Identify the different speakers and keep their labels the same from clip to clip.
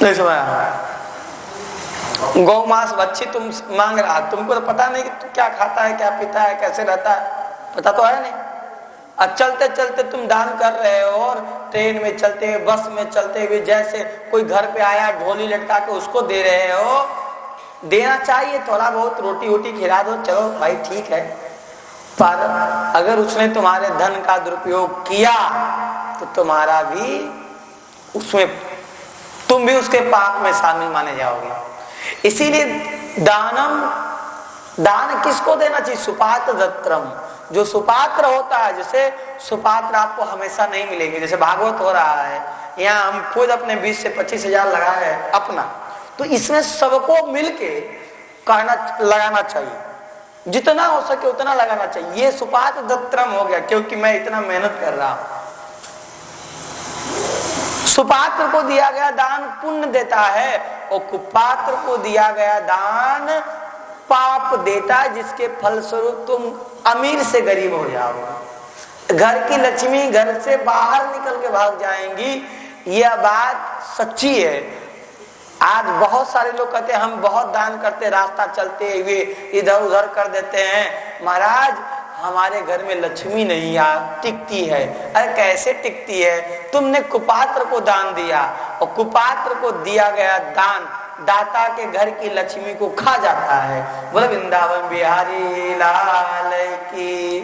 Speaker 1: नहीं समझा? गौ मांस बच्ची तुम मांग रहा, तुमको तो पता नहीं कि तू क्या खाता है, क्या पीता है, कैसे रहता है, पता तो है नहीं। अब चलते चलते तुम दान कर रहे हो, और ट्रेन में चलते हुए, बस में चलते हुए, जैसे कोई घर पे आया झोली लटका के उसको दे रहे हो। देना चाहिए, थोड़ा बहुत रोटी वोटी खिला दो, चलो भाई ठीक है। पर अगर उसने तुम्हारे धन का दुरुपयोग किया तो तुम्हारा भी उसमें, तुम भी उसके पाप में शामिल माने जाओगे। इसीलिए दान किसको देना चाहिए? सुपात्र दत्रम। जो सुपात्र होता है, जैसे सुपात्र आपको हमेशा नहीं मिलेंगे। जैसे भागवत हो रहा है, यहाँ हम खुद अपने 20 से 25 हजार लगाए हैं अपना, तो इसमें सबको मिलके लगाना चाहिए, जितना हो सके उतना लगाना चाहिए। ये सुपात्र दत्रम हो गया, क्योंकि मैं इतना मेहनत कर रहा हूं। सुपात्र को दिया गया दान पुण्य देता है, और कुपात्र को दिया गया दान पाप देता है, जिसके फलस्वरूप तुम अमीर से गरीब हो जाओगे। घर की लक्ष्मी घर से बाहर निकल के भाग जाएंगी, यह बात सच्ची है। आज बहुत सारे लोग कहते हैं हम बहुत दान करते, रास्ता चलते हुए इधर उधर कर देते हैं। महाराज, हमारे घर में लक्ष्मी नहीं टिकती है। अरे कैसे टिकती है? तुमने कुपात्र को दान दिया, और कुपात्र को दिया गया दान दाता के घर की लक्ष्मी को खा जाता है। बोले वृंदावन बिहारी लाल की।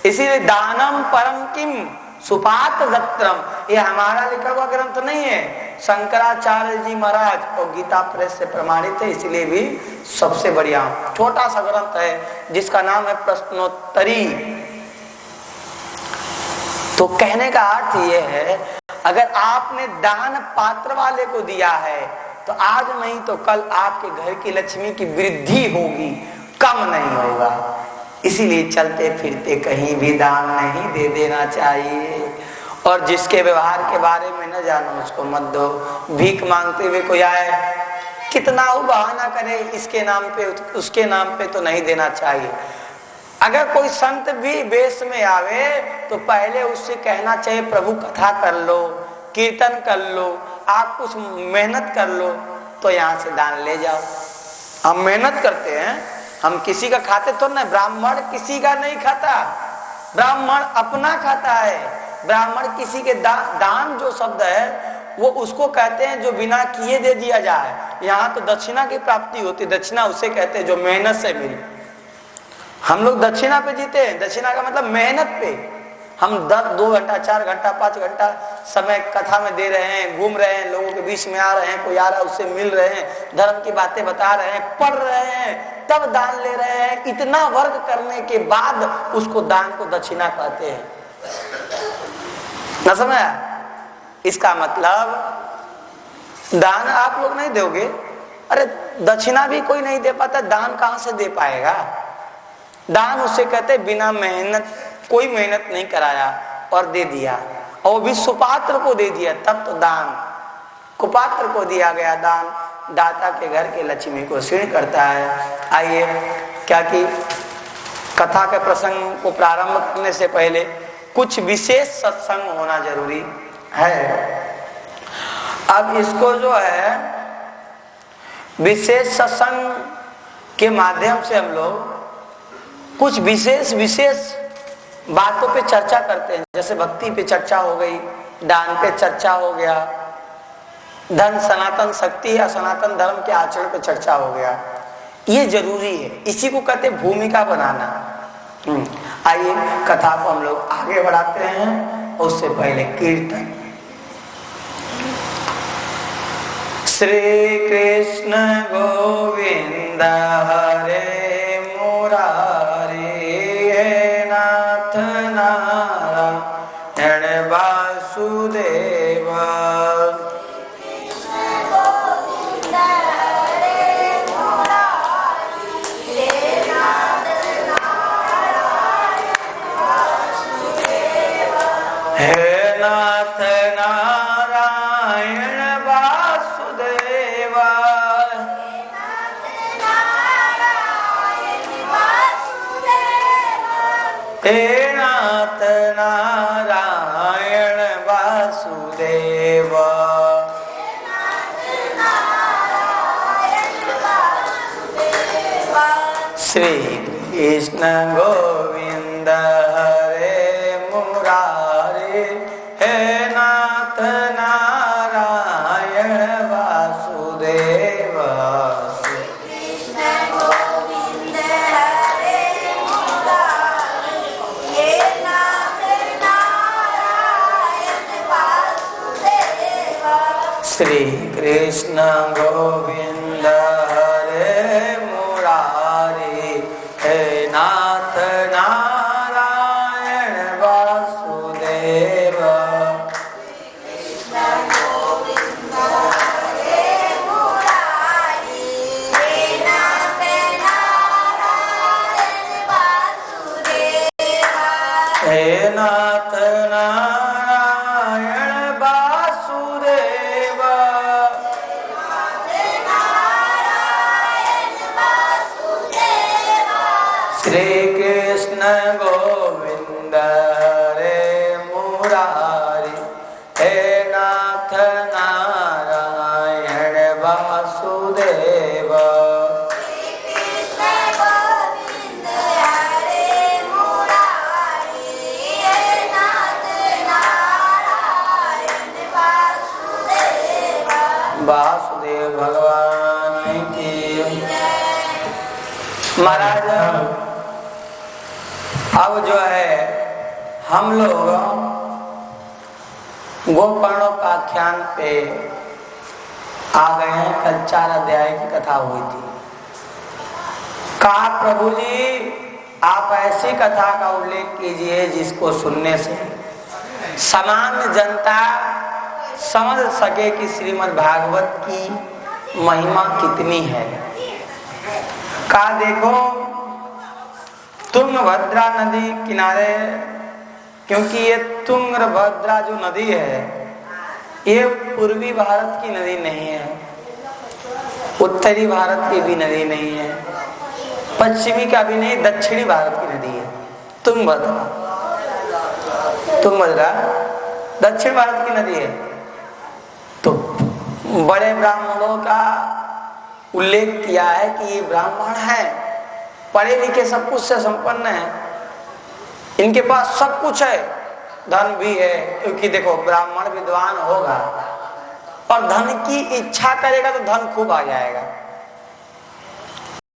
Speaker 1: इसीलिए दानम परम किम सुपात्र दत्रम, ये हमारा लिखा हुआ ग्रंथ नहीं है, शंकराचार्य जी महाराज और गीता प्रेस से प्रमाणित है। इसलिए भी सबसे बढ़िया छोटा सा ग्रंथ है जिसका नाम है प्रश्नोत्तरी। तो कहने का अर्थ ये है, अगर आपने दान पात्र वाले को दिया है तो आज नहीं तो कल आपके घर की लक्ष्मी की वृद्धि होगी, कम नहीं होगा। इसीलिए चलते फिरते कहीं भी दान नहीं दे देना चाहिए। और जिसके व्यवहार के बारे में न जानो उसको मत दो। भीख मांगते हुए कोई आए, कितना वो बहाना करे इसके नाम पे उसके नाम पे, तो नहीं देना चाहिए। अगर कोई संत भी वेश में आवे तो पहले उससे कहना चाहिए प्रभु कथा कर लो, कीर्तन कर लो, आप कुछ मेहनत कर लो, तो यहाँ से दान ले जाओ। हम मेहनत करते हैं, हम किसी का खाते तो नहीं, ब्राह्मण किसी का नहीं खाता, ब्राह्मण अपना खाता है। ब्राह्मण किसी के दान जो शब्द है वो उसको कहते हैं जो बिना किए दे दिया जाए। यहाँ तो दक्षिणा की प्राप्ति होती, दक्षिणा उसे कहते हैं जो मेहनत से मिली। हम लोग दक्षिणा पे जीते हैं, दक्षिणा का मतलब मेहनत पे। हम 2 घंटा 4 घंटा 5 घंटा समय कथा में दे रहे हैं, घूम रहे हैं, लोगों के बीच में आ रहे हैं, कोई आ रहा है उससे मिल रहे हैं, धर्म की बातें बता रहे हैं, पढ़ रहे हैं, तब दान ले रहे हैं। इतना वर्ग करने के बाद उसको दान को दक्षिणा कहते हैं। न समझा? इसका मतलब दान आप लोग नहीं दोगे। अरे दक्षिणा भी कोई नहीं दे पाता, दान कहां से दे पाएगा? दान उसे कहते बिना मेहनत, कोई मेहनत नहीं कराया और दे दिया, और वो भी सुपात्र को दे दिया, तब तो दान। कुपात्र को दिया गया दान दाता के घर के लक्ष्मी को क्षीण करता है। आइए, क्या कि कथा के प्रसंग को प्रारंभ करने से पहले कुछ विशेष सत्संग होना जरूरी है। अब इसको जो है विशेष सत्संग के माध्यम से हम लोग कुछ विशेष बातों पे चर्चा करते हैं। जैसे भक्ति पे चर्चा हो गई, दान पे चर्चा हो गया, धन सनातन शक्ति या सनातन धर्म के आचरण पे चर्चा हो गया। ये जरूरी है, इसी को कहते हैं भूमिका बनाना। आइए कथा को हम लोग आगे बढ़ाते हैं, उससे पहले कीर्तन। श्री कृष्ण गोविंद हरे मुरारी, हे नाथ नारायण वासुदेव। हे नाथ नारायण वासुदेव। हे नाथ नारायण वासुदेव। श्री कृष्ण गोविंद हरे मुरारे, हे नाथ नारायण वासुदेव। श्री कृष्ण गोविंद हरे मुरारे, हे नाथ नारायण वासुदेव। श्री कृष्ण गोविंद हरे मुरारे, हे नाथ नारायण वासुदेव। कृष्ण गोविंद हरे मुरारी, हे नाथ नारायण वासुदेव। हे नाथ नारायण वासुदेव। श्री कृष्ण गोविंद हरे मुरारी, हे नाथ नारायण वासुदेव। श्री कृष्ण गोविंद हरे मुरारी, हे नाथ नारायण वासुदेव। वासुदेव भगवान की महाराज। अब जो है हम लोग गोपर्णोपाख्यान पे आ गए हैं। कल 4 अध्याय की कथा हुई थी। कहा प्रभु जी आप ऐसी कथा का उल्लेख कीजिए जिसको सुनने से सामान्य जनता समझ सके कि श्रीमद् भागवत की महिमा कितनी है। कहा देखो तुंगभद्रा नदी किनारे, क्योंकि ये तुंगभद्रा जो नदी है ये पूर्वी भारत की नदी नहीं है, उत्तरी भारत की भी नदी नहीं है, पश्चिमी का भी नहीं, दक्षिणी भारत की नदी है तुंगभद्रा। तुंगभद्रा दक्षिण भारत की नदी है। तो बड़े ब्राह्मणों का उल्लेख किया है कि ये ब्राह्मण है, पढ़े लिखे सब कुछ से संपन्न है, इनके पास सब कुछ है, धन भी है। क्योंकि देखो ब्राह्मण विद्वान होगा और धन की इच्छा करेगा तो धन खूब आ जाएगा।